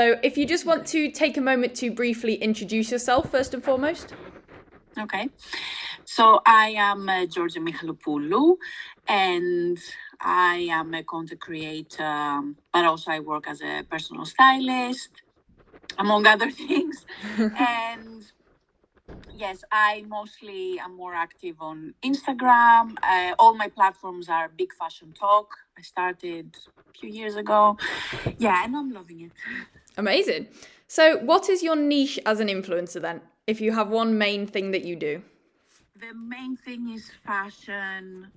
So if you just want to take a moment to briefly introduce yourself first and foremost. Okay. So I am Georgia Michalopoulou, and I am a content creator, but also I work as a personal stylist, among other things. And yes, I mostly am more active on Instagram. All my platforms are Big Fashion Talk. I started a few years ago. Yeah, and I'm loving it. Amazing. So what is your niche as an influencer then, if you have one main thing that you do? The main thing is fashion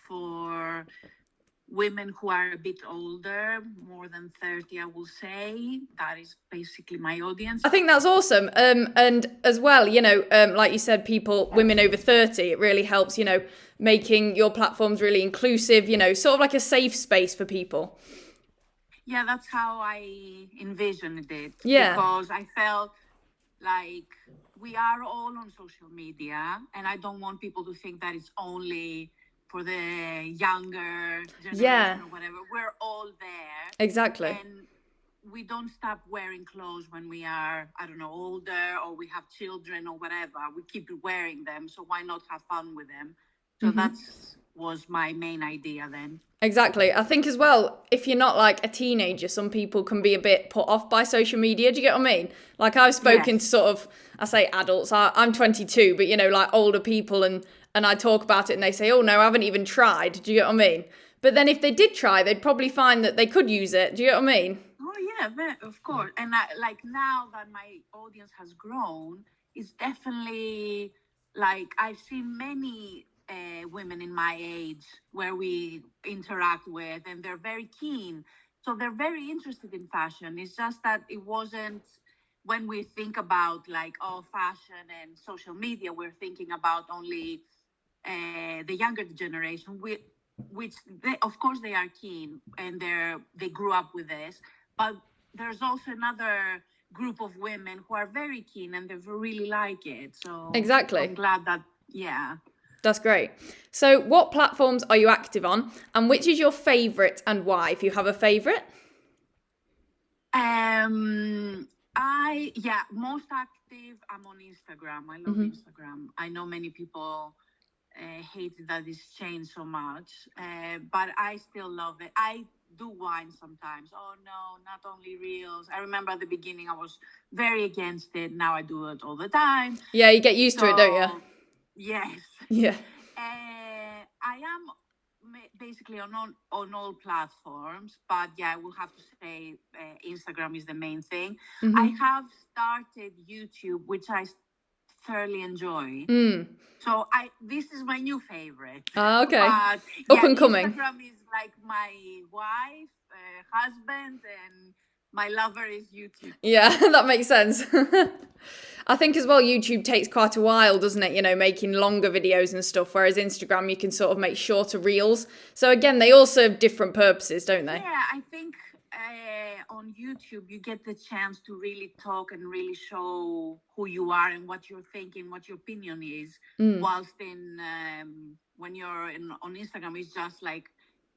for women who are a bit older, more than 30, I will say. That is basically my audience. I think that's awesome. And as well, like you said, women over 30, it really helps, making your platforms really inclusive, sort of like a safe space for people. Yeah, that's how I envisioned it. Yeah. Because I felt like we are all on social media, and I don't want people to think that it's only for the younger generation or whatever. We're all there. Exactly. And we don't stop wearing clothes when we are, I don't know, older, or we have children or whatever. We keep wearing them. So why not have fun with them? So that was my main idea then. Exactly. I think as well, if you're not like a teenager, some people can be a bit put off by social media. Do you get what I mean? Like I've spoken to sort of, I say adults, I'm 22, but like older people and I talk about it and they say, oh no, I haven't even tried. Do you get what I mean? But then if they did try, they'd probably find that they could use it. Do you get what I mean? Oh yeah, of course. And like now that my audience has grown, it's definitely like I've seen many women in my age where we interact with, and they're very keen. So they're very interested in fashion. It's just that it wasn't, when we think about like, oh, fashion and social media, we're thinking about only the younger generation, which of course they are keen, and they grew up with this. But there's also another group of women who are very keen and they really like it. So exactly. I'm glad that, yeah. That's great. So what platforms are you active on, and which is your favorite and why, if you have a favorite? Most active, I'm on Instagram. I love Instagram. I know many people hate that it's changed so much, but I still love it. I do whine sometimes. Oh no, not only reels. I remember at the beginning I was very against it. Now I do it all the time. Yeah, you get used to it, don't you? Yes. Yeah. I am basically on all platforms, but yeah, I will have to say Instagram is the main thing. I have started YouTube, which I thoroughly enjoy. So this is my new favorite. Okay. But Up and coming. Instagram is like my wife, husband, and my lover is YouTube. Yeah, that makes sense. I think as well, YouTube takes quite a while, doesn't it? Making longer videos and stuff, whereas Instagram, you can sort of make shorter reels. So again, they all serve different purposes, don't they? Yeah, I think on YouTube, you get the chance to really talk and really show who you are and what you're thinking, what your opinion is. Whilst when you're on Instagram, it's just like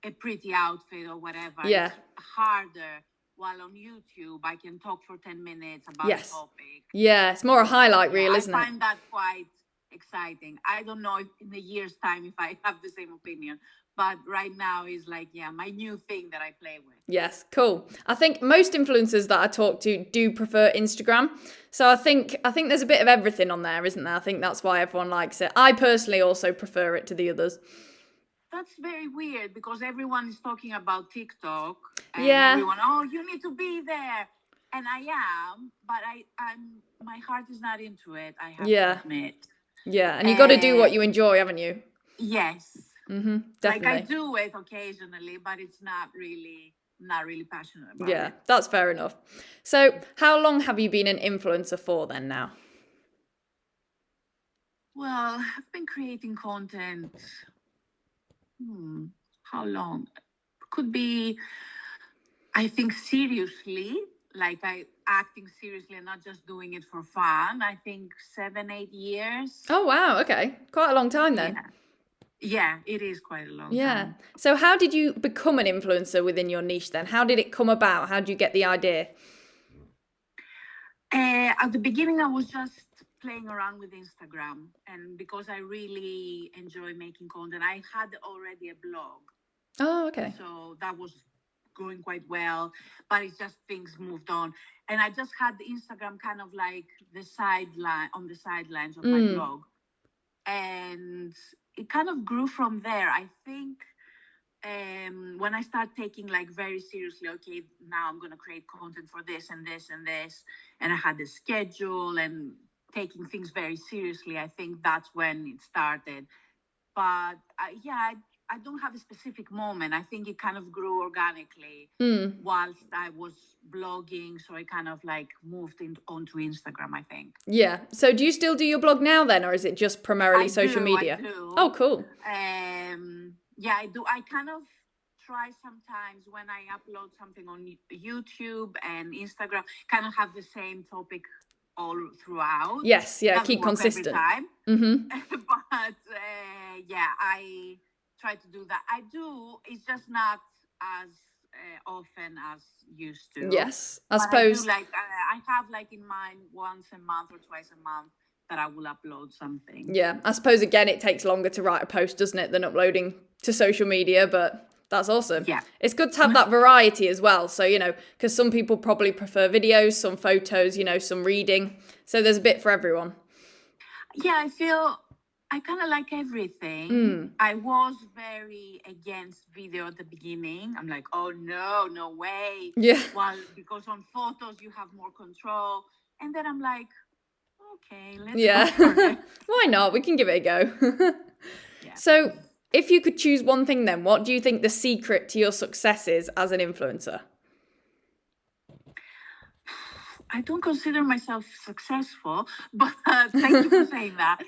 a pretty outfit or whatever. Yeah. It's harder. While on YouTube, I can talk for 10 minutes about a topic. Yeah, it's more a highlight reel, isn't it? I find that quite exciting. I don't know if in a year's time if I have the same opinion. But right now is like, my new thing that I play with. Yes, cool. I think most influencers that I talk to do prefer Instagram. So I think there's a bit of everything on there, isn't there? I think that's why everyone likes it. I personally also prefer it to the others. That's very weird because everyone is talking about TikTok. And everyone, you need to be there. And I am, but my heart is not into it, I have to admit. Yeah, and you got to do what you enjoy, haven't you? Yes. Definitely. Like I do it occasionally, but it's not really passionate about it. Yeah, that's fair enough. So how long have you been an influencer for then now? Well, I've been creating content. How long? Could be, I think, seriously, like acting seriously and not just doing it for fun. I think 7-8 years. Oh, wow. Okay. Quite a long time then. Yeah, it is quite a long time. Yeah. So how did you become an influencer within your niche then? How did it come about? How did you get the idea? At the beginning, I was just playing around with Instagram, and because I really enjoy making content, I had already a blog. Oh, okay. So that was going quite well, but it's just things moved on. And I just had the Instagram kind of like the sidelines of my blog. And it kind of grew from there. I think when I start taking like very seriously, okay, now I'm going to create content for this and this and this, and I had the schedule and taking things very seriously, I think that's when it started. But I don't have a specific moment. I think it kind of grew organically whilst I was blogging, so I kind of like moved onto Instagram, I think. Yeah. So do you still do your blog now then, or is it just primarily social media? I do. Oh, cool. Yeah, I do. I kind of try sometimes when I upload something on YouTube and Instagram, kind of have the same topic all throughout. Yes, yeah, Doesn't keep work consistent. Every time. But yeah, I try to do that. I do. It's just not as often as used to. Yes, I but suppose. I do I have like in mind once a month or twice a month that I will upload something. Yeah, I suppose again it takes longer to write a post, doesn't it, than uploading to social media, but that's awesome. Yeah. It's good to have that variety as well. So, because some people probably prefer videos, some photos, some reading. So there's a bit for everyone. Yeah, I feel I kind of like everything. I was very against video at the beginning. I'm like, oh no way. Yeah. Well, because on photos you have more control. And then I'm like, okay, let's go for it. Why not? We can give it a go. Yeah. So if you could choose one thing then, what do you think the secret to your success is as an influencer? I don't consider myself successful, but thank you for saying that.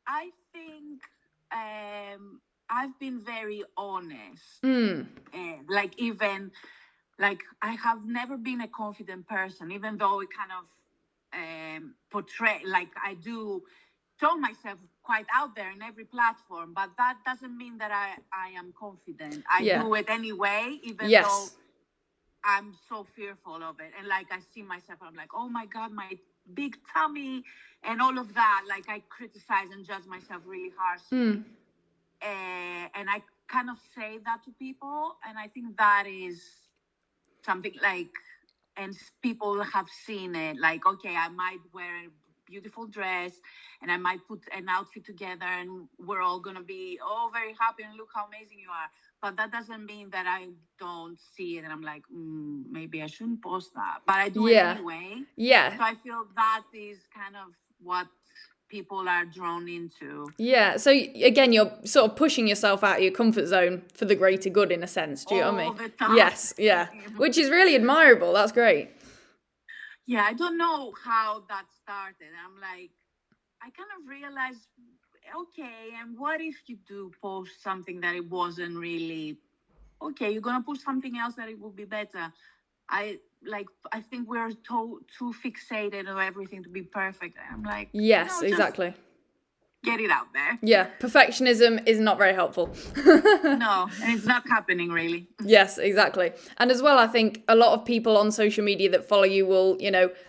I think I've been very honest. Like I have never been a confident person, even though it kind of portray like I do show myself quite out there in every platform, but that doesn't mean that I am confident. I do it anyway, even though I'm so fearful of it. And like I see myself, I'm like, oh my God, my big tummy and all of that. Like I criticize and judge myself really harshly. And I kind of say that to people. And I think that is something like, and people have seen it, like, okay, I might wear a beautiful dress and I might put an outfit together and we're all going to be, very happy and look how amazing you are. But that doesn't mean that I don't see it and I'm like, maybe I shouldn't post that. But I do it anyway. Yeah. So I feel that is kind of what people are drawn into. Yeah. So again, you're sort of pushing yourself out of your comfort zone for the greater good in a sense. Do you know what I mean? All the time. Yes. Yeah. Which is really admirable. That's great. Yeah. I don't know how that started. I'm like, I kind of realized, okay, and what if you do post something that it wasn't really okay? You're gonna post something else that it will be better. I think we're too fixated on everything to be perfect. I'm like, yes, exactly. Get it out there. Yeah, perfectionism is not very helpful. No, and it's not happening really. Yes, exactly. And as well, I think a lot of people on social media that follow you will,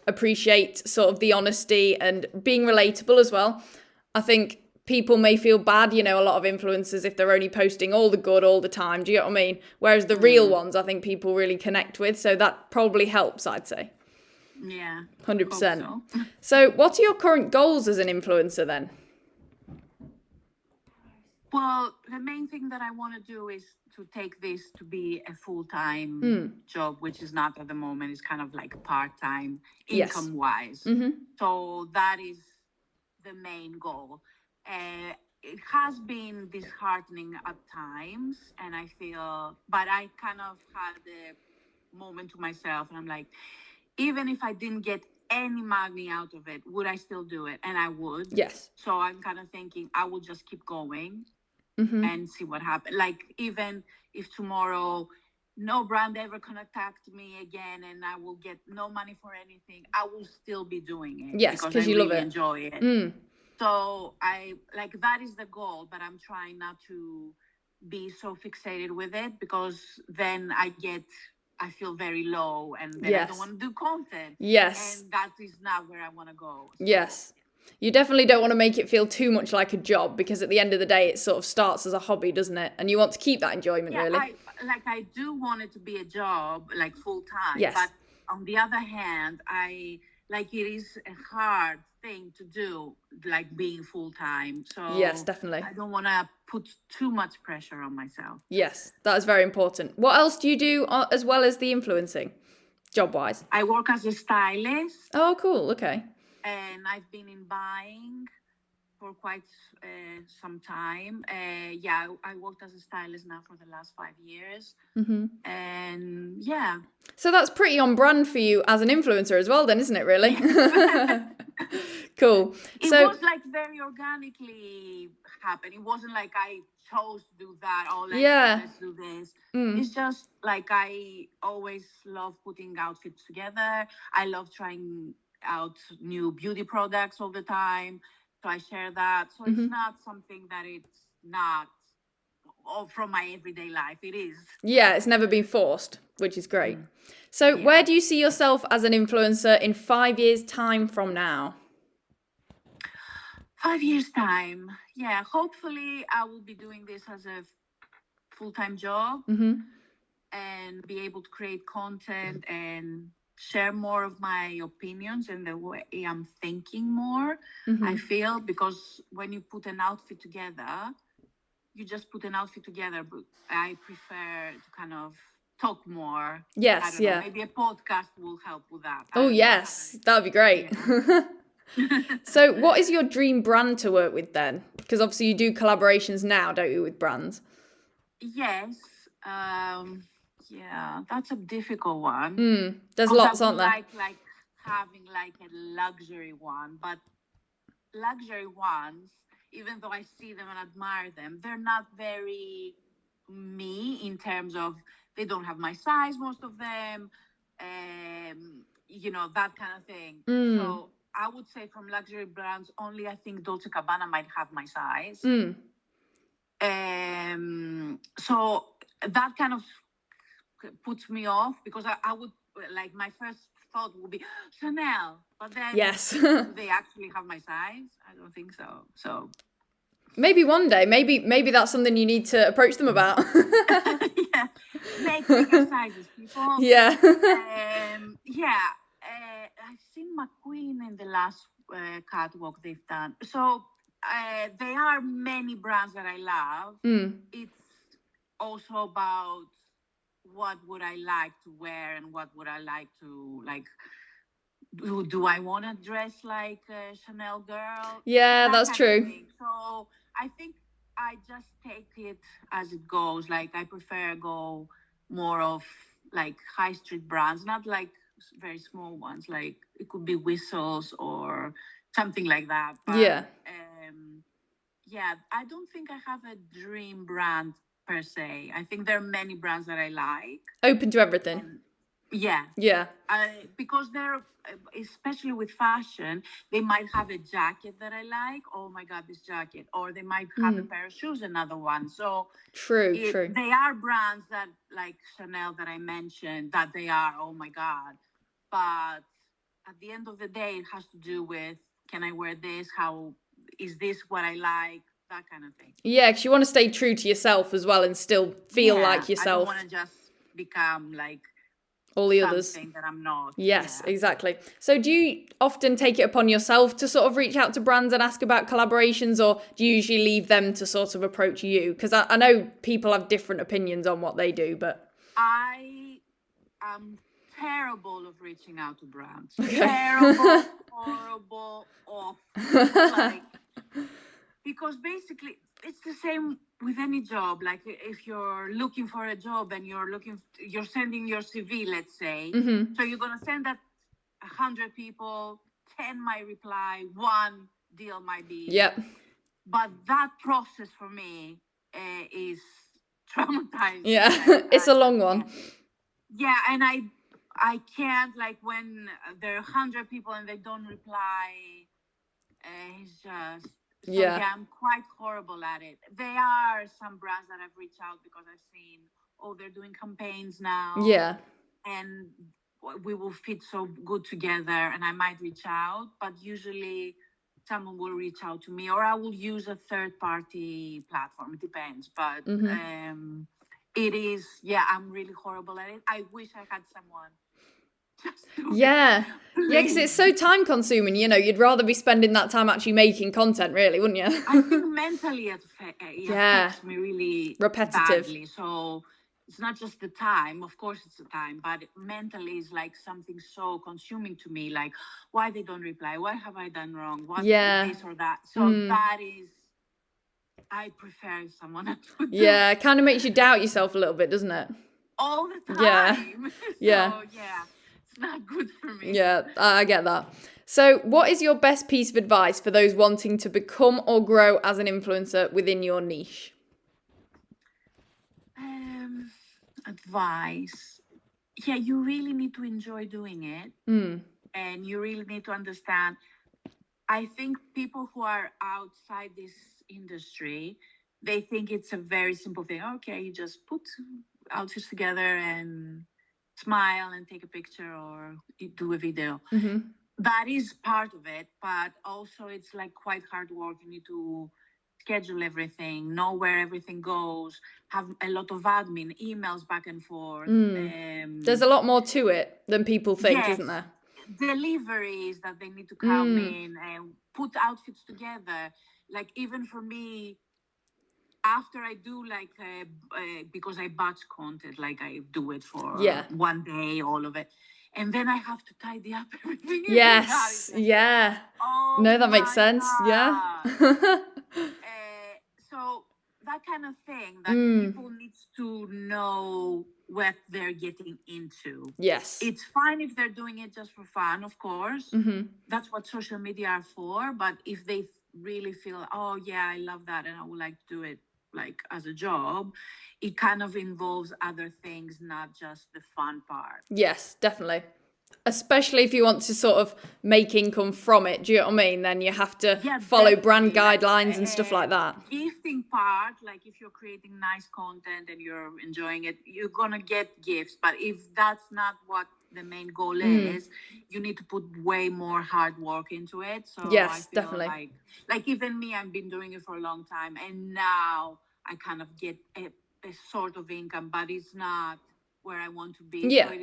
appreciate sort of the honesty and being relatable as well. I think people may feel bad, a lot of influencers, if they're only posting all the good all the time. Do you get what I mean? Whereas the real ones, I think people really connect with. So that probably helps, I'd say. Yeah. 100%. So what are your current goals as an influencer then? Well, the main thing that I want to do is to take this to be a full-time job, which is not at the moment. It's kind of like part-time income-wise. So that is the main goal. It has been disheartening at times, and I feel, but I kind of had a moment to myself, and I'm like, even if I didn't get any money out of it, would I still do it? And I would. Yes. So I'm kind of thinking I will just keep going and see what happens. Like, even if tomorrow no brand ever contact me again and I will get no money for anything, I will still be doing it. Yes, because you really love it. Enjoy it. So I like, that is the goal, but I'm trying not to be so fixated with it, because then I get I feel very low, and then I Yes. don't want to do content. Yes. And that is not where I want to go. So, Yes. You definitely don't want to make it feel too much like a job, because at the end of the day, it sort of starts as a hobby, doesn't it? And you want to keep that enjoyment, yeah, really. I do want it to be a job, like full time. Yes. But on the other hand, I like, it is a hard thing to do, like being full time. So Yes, definitely. I don't want to put too much pressure on myself. Yes, that is very important. What else do you do as well as the influencing, job-wise? I work as a stylist, Oh, cool. Okay. and I've been in buying for quite some time. Yeah, I worked as a stylist now for the last 5 years. Mm-hmm. And yeah. So that's pretty on brand for you as an influencer as well then, isn't it, really? Cool. It was like very organically happened. It wasn't like I chose to do that. Oh, let's do this. It's just like I always love putting outfits together. I love trying out new beauty products all the time. So I share that. So it's not something that it's not from my everyday life. It is. Yeah, it's never been forced, which is great. So where do you see yourself as an influencer in 5 years' time from now? 5 years' time. Yeah, hopefully I will be doing this as a full-time job and be able to create content and share more of my opinions and the way I'm thinking more. I feel, because when you put an outfit together, you just put an outfit together, but I prefer to kind of talk more. Yes, I don't know, maybe a podcast will help with that. Oh, yes, that would be great. Yeah. So what is your dream brand to work with then? Because obviously you do collaborations now, don't you, with brands? Yes. Yeah, that's a difficult one. There's lots, aren't there? Like having like a luxury one, but luxury ones, even though I see them and admire them, they're not very me in terms of they don't have my size, most of them, that kind of thing. So I would say from luxury brands, only I think Dolce & Gabbana might have my size. So that kind of puts me off, because I would, like, my first thought would be Chanel, but then do they actually have my size? I don't think so. So maybe one day, maybe that's something you need to approach them about. Yeah, make bigger sizes, people. Yeah. I've seen McQueen in the last catwalk they've done. So there are many brands that I love. It's also about what would I like to wear and what would I like to, like, do I want to dress like a Chanel girl? Yeah, that's true. So I think I just take it as it goes. Like, I prefer go more of like high street brands, not like very small ones. Like, it could be Whistles or something like that. But, I don't think I have a dream brand per se. I think there are many brands that I like. Open to everything. Yeah. Because they're, especially with fashion, they might have a jacket that I like. Oh my God, this jacket. Or they might have a pair of shoes, another one. So true. They are brands that, like Chanel that I mentioned, that they are, oh my God. But at the end of the day, it has to do with, can I wear this? How is this what I like? That kind of thing. Yeah, because you want to stay true to yourself as well and still feel like yourself. I don't want to just become like all the others that I'm not. Yes, exactly. So do you often take it upon yourself to sort of reach out to brands and ask about collaborations, or do you usually leave them to sort of approach you? Because I know people have different opinions on what they do, but I am terrible of reaching out to brands. Terrible, horrible, awful. Like, because basically it's the same with any job. Like, if you're looking for a job and you're sending your CV, let's say, so you're going to send that 100 people, 10 might reply, 1 deal might be. Yep. But that process for me is traumatizing. Yeah, it's a long one. Yeah, and I can't, like, when there are 100 people and they don't reply, it's just... So, I'm quite horrible at it. There are some brands that I've reached out because I've seen, they're doing campaigns now. Yeah. and we will fit so good together, and I might reach out, but usually someone will reach out to me, or I will use a third party platform. It depends, but it is, yeah, I'm really horrible at it. I wish I had someone just to Yeah, because it's so time consuming, you know, you'd rather be spending that time actually making content, really, wouldn't you? I think mentally it Yeah. affects me really Repetitive. badly. So it's not just the time, of course it's the time, but mentally it's like something so consuming to me. Like, why they don't reply? What have I done wrong? What this or that? So that is, I prefer someone else would do Yeah, it. it kind of makes you doubt yourself a little bit, doesn't it? All the Yeah. time. Yeah. So yeah, it's not good for me. Yeah, I get that. So, what is your best piece of advice for those wanting to become or grow as an influencer within your niche? Advice. Yeah, you really need to enjoy doing it. And you really need to understand. I think people who are outside this industry, they think it's a very simple thing. Okay, you just put outfits together and smile and take a picture, or you do a video. That is part of it, but also it's like quite hard work. You need to schedule everything, know where everything goes, have a lot of admin, emails back and forth. There's a lot more to it than people think, isn't there? Deliveries that they need to come in and put outfits together. Like, even for me, after I do like because I batch content, like I do it for one day, all of it, and then I have to tidy up everything. Yes, yeah. Oh, no, that makes sense. God. Yeah. So that kind of thing, that people need to know what they're getting into. Yes. It's fine if they're doing it just for fun, of course. That's what social media are for. But if they really feel, oh yeah, I love that and I would like to do it like as a job, it kind of involves other things, not just the fun part. Yes, definitely. Especially if you want to sort of make income from it, do you know what I mean? Then you have to follow brand guidelines and stuff like that. Gifting part, like if you're creating nice content and you're enjoying it, you're gonna get gifts. But if that's not what the main goal is, you need to put way more hard work into it. So yes, I feel definitely. Like even me, I've been doing it for a long time, and now I kind of get a sort of income, but it's not where I want to be. Yeah. So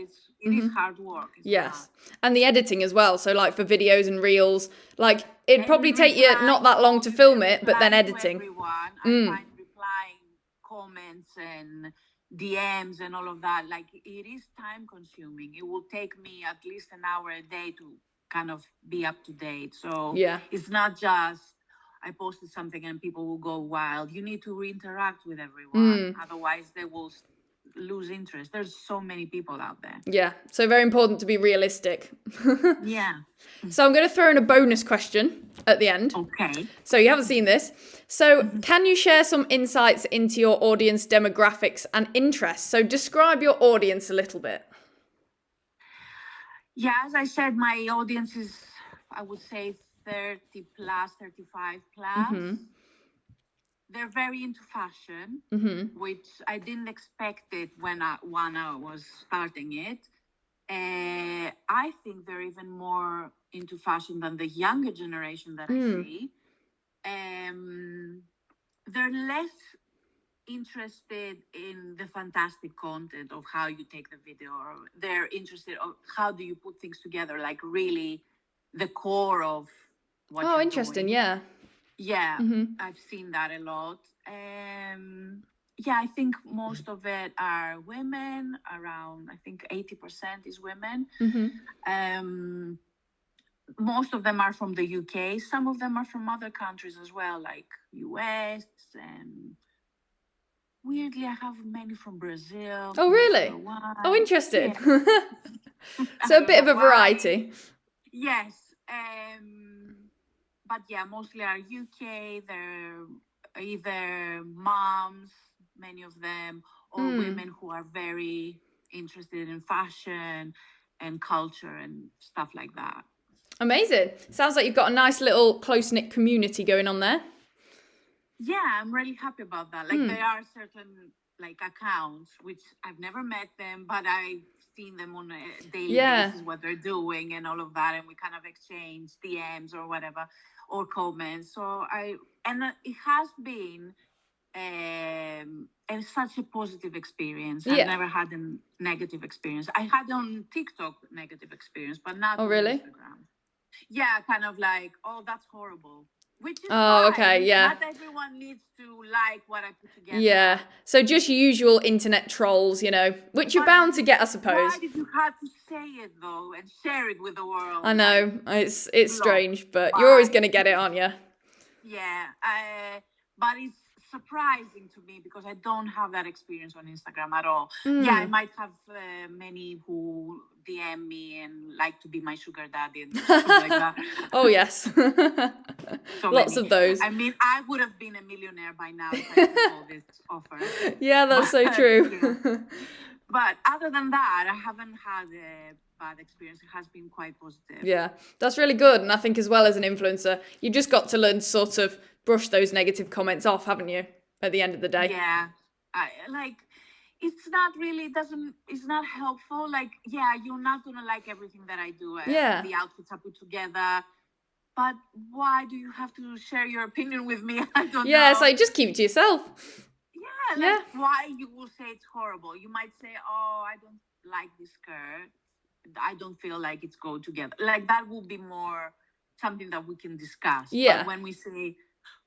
it is hard work. Yes. And the editing as well. So like for videos and reels, like it'd probably take you not that long to film it, but then editing. Everyone, I find replying comments and DMs and all of that, like it is time consuming. It will take me at least an hour a day to kind of be up to date. So it's not just I posted something and people will go wild. You need to interact with everyone. Otherwise they will lose interest. There's so many people out there. Yeah, so very important to be realistic. Yeah. So I'm going to throw in a bonus question at the end. Okay. So you haven't seen this. So can you share some insights into your audience demographics and interests? So describe your audience a little bit. Yeah, as I said, my audience is, I would say, 30 plus, 35 plus. They're very into fashion, which I didn't expect it when I was starting it. I think they're even more into fashion than the younger generation that I see. They're less interested in the fantastic content of how you take the video, or they're interested of how do you put things together, like really the core of what you're interesting, doing. Yeah, I've seen that a lot. Yeah, I think most of it are women, around, I think 80% is women. Most of them are from the UK. Some of them are from other countries as well, like US, and weirdly, I have many from Brazil. Oh, really? Oh, interesting. Yeah. So a bit of a variety. Yes. But yeah, mostly are UK. They're either moms, many of them, or women who are very interested in fashion and culture and stuff like that. Amazing. Sounds like you've got a nice little close-knit community going on there. Yeah, I'm really happy about that. Like there are certain like accounts which I've never met them, but I've seen them on a daily Yeah. basis, what they're doing and all of that, and we kind of exchange DMs or whatever, or comments. It has been such a positive experience. I've Yeah. never had a negative experience. I had on TikTok negative experience, but not Oh, on really? Instagram. Yeah, kind of like, oh, that's horrible. Which is Oh, fine. okay, yeah. Not everyone needs to like what I put together. Yeah. So just your usual internet trolls, you know, which you're But bound to get, I suppose. why did you have to say it though and share it with the world? I know. It's strange, but Why? you're always going to get it, aren't you? Yeah, but it's surprising to me because I don't have that experience on Instagram at all. Yeah, I might have many who DM me and like to be my sugar daddy and stuff like that. Oh, yes. Lots of those. I mean, I would have been a millionaire by now if I took all this offer. Yeah, that's so true. Yeah. But other than that, I haven't had a bad experience. It has been quite positive. Yeah, that's really good. And I think as well as an influencer, you just got to learn to sort of brush those negative comments off, haven't you? At the end of the day. Yeah. It's not really, it's not helpful. Like, yeah, you're not going to like everything that I do. Yeah. The outfits I put together. But why do you have to share your opinion with me? I don't know. Yeah, so just keep it to yourself. Yeah, why you will say it's horrible. You might say, oh, I don't like this skirt. I don't feel like it's go together. Like that would be more something that we can discuss. Yeah. But when we say,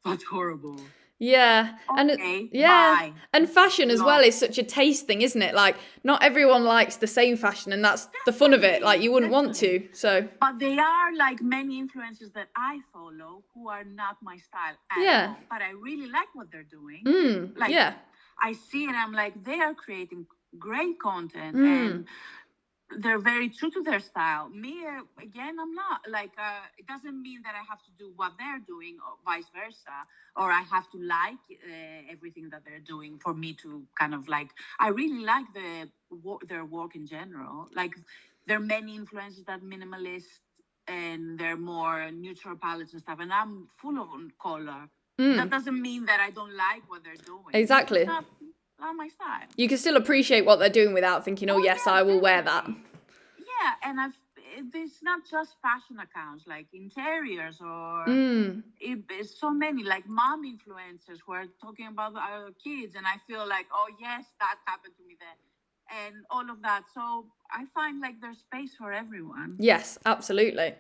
that's horrible. Yeah. Okay, bye. And fashion as well is such a taste thing, isn't it? Like not everyone likes the same fashion and that's the fun of it. Like you wouldn't want to. So but they are like many influencers that I follow who are not my style at all. But I really like what they're doing. I see it, I'm like, they are creating great content and they're very true to their style. Me, again, I'm not. Like, it doesn't mean that I have to do what they're doing or vice versa, or I have to like everything that they're doing for me to kind of like, I really like their work in general. Like, there are many influencers that minimalist and they're more neutral palettes and stuff, and I'm full of color. That doesn't mean that I don't like what they're doing. Exactly. It's not my style. You can still appreciate what they're doing without thinking, oh yes, I will wear that. Yeah, and it's not just fashion accounts, like interiors or it's so many, like mom influencers who are talking about our kids, and I feel like, oh yes, that happened to me then, and all of that. So I find like there's space for everyone. Yes, absolutely.